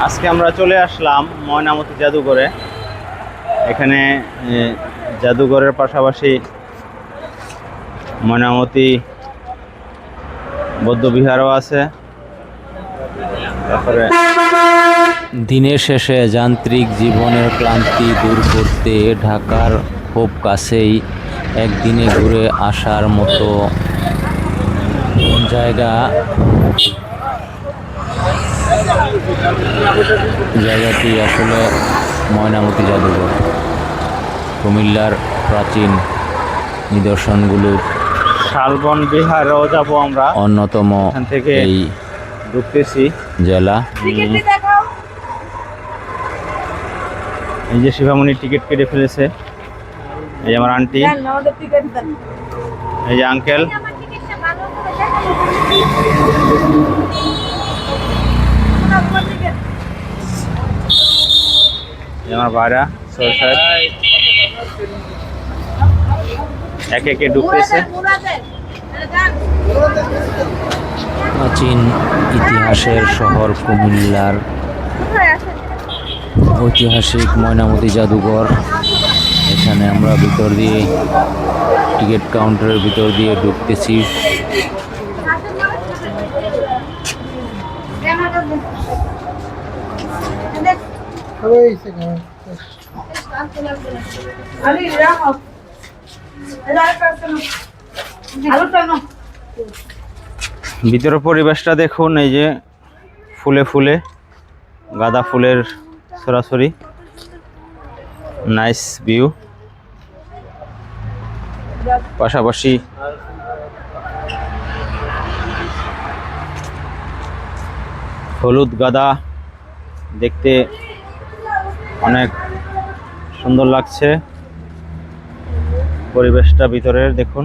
আজকে আমরা চলে আসলাম ময়নামতি জাদুঘরে। এখানে জাদুঘরের পাশাপাশি ময়নামতি বৌদ্ধবিহারও আছে। তারপরে দিনের শেষে যান্ত্রিক জীবনের ক্লান্তি দূর করতে ঢাকার খুব কাছেই একদিনে ঘুরে আসার মতো জায়গাটি আসলে ময়নামতি জাদুঘর। কুমিল্লার প্রাচীন নিদর্শনগুলোর শালবন বিহারও যাব আমরা। অন্যতম এখান থেকে এই ঢুকতেছি জেলা। এই যে শিভামণি টিকিট কেটে ফেলেছে। এই যে আমার আন্টি, এই যে আঙ্কেল। এই আমার ভাইরা একে একে ঢুকতেছে। প্রাচীন ইতিহাসের শহর কুমিল্লার ঐতিহাসিক ময়নামতি জাদুঘর। এখানে আমরা ভিতর দিয়ে টিকিট কাউন্টারের ভিতর দিয়ে ঢুকতেছি। ভিতরের পরিবেশটা দেখুন। এই যে ফুলে ফুলে গাঁদা ফুলের ছড়াছড়ি, নাইস ভিউ। পাশাপাশি হলুদ গাঁদা দেখতে অনেক সুন্দর লাগছে। পরিবেশটা ভিতরের দেখুন।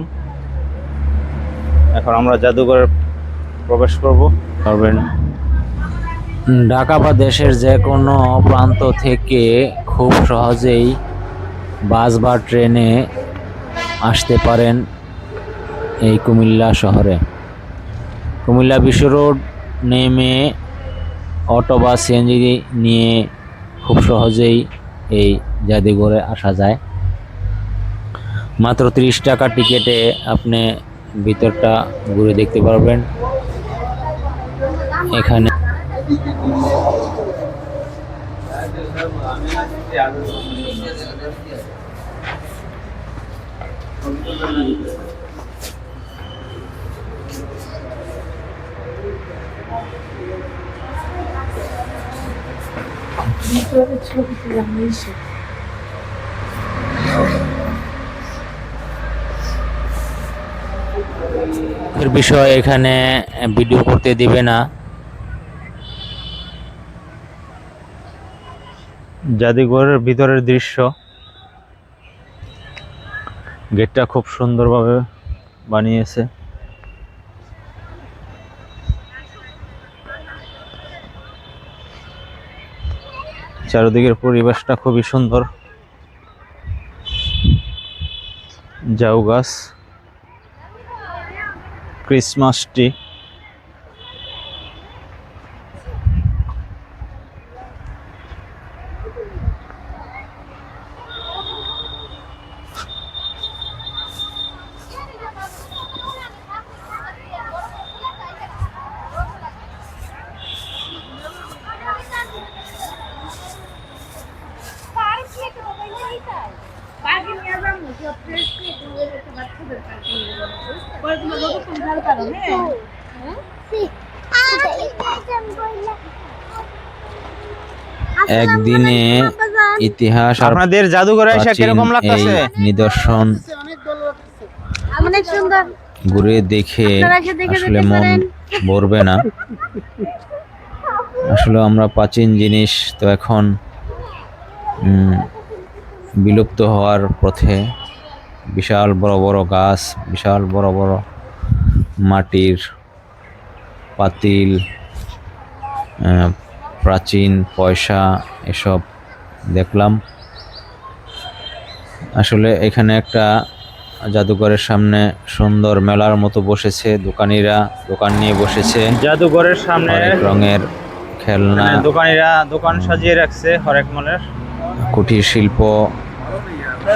এখন আমরা জাদুঘরে প্রবেশ করবেন। ঢাকা বা দেশের যে কোনো প্রান্ত থেকে খুব সহজেই বাস বা ট্রেনে আসতে পারেন এই কুমিল্লা শহরে। কুমিল্লা বিশ্ব রোড নেমে অটো বা সিএনজি নিয়ে খুব সহজেই এই জাদুঘরে আসা যায়। মাত্র 30 টাকা টিকিটে আপনি ভিতরটা ঘুরে দেখতে পারবেন। এখানে এর বিষয় এখানে ভিডিও করতে দিবে না। জাদুঘরের ভিতরের দৃশ্য, গেটটা খুব সুন্দরভাবে বানিয়েছে। চারিদিকের পরিবেশটা খুবই সুন্দর। ঝাউ গাছ, ক্রিসমাস ট্রি। একদিনে ইতিহাস আর আপনাদের জাদুঘরে এসে কিরকম লাগতেছে? নিদর্শন অনেক সুন্দর। ঘুরে দেখে আসলে মন ভরবে না। আসলে আমরা প্রাচীন জিনিস তো এখন বিলুপ্ত হওয়ার পথে। বিশাল বড় বড় গাছ, বিশাল বড় বড় মাটির পাতিল, প্রাচীন পয়সা এসব দেখলাম। আসলে এখানে একটা জাদুঘরের সামনে সুন্দর মেলার মতো বসেছে। দোকানিরা দোকান নিয়ে বসেছে। জাদুঘরের সামনে অনেক রঙের খেলনা, এখানে দোকানিরা দোকান সাজিয়ে রাখছে হরেক মালের। কুটির শিল্প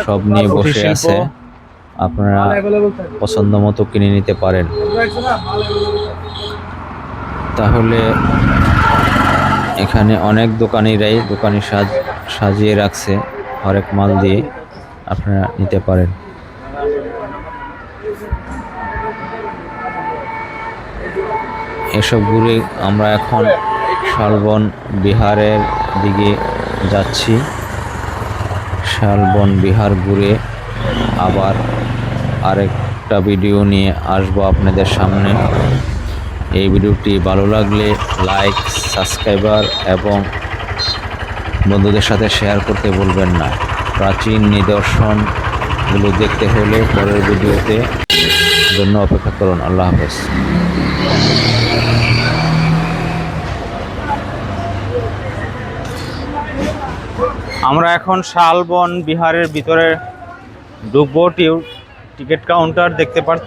সব নিয়ে কুটির বসে শিল্প। আছে। আপনারা পছন্দ মতো কিনে নিতে পারেন। তাহলে এখানে অনেক দোকানিরাই সাজিয়ে রাখছে হরেক মাল দিয়ে, আপনারা নিতে পারেন। এসব ঘুরে আমরা এখন শালবন বিহারের দিকে যাচ্ছি। শালবন বিহার ঘুরে আবার আরেকটা ভিডিও নিয়ে আসবো আপনাদের সামনে। এই ভিডিওটি ভালো লাগলে লাইক, সাবস্ক্রাইবার এবং বন্ধুদের সাথে শেয়ার করতে ভুলবেন না। প্রাচীন নিদর্শনগুলো দেখতে হলে পরের ভিডিওতে জন্য অপেক্ষা করুন। আল্লাহ হাফেজ। আমরা এখন শালবন বিহারের ভিতরে ঢুকবো। টিকিট কাউন্টার দেখতে পাচ্ছি।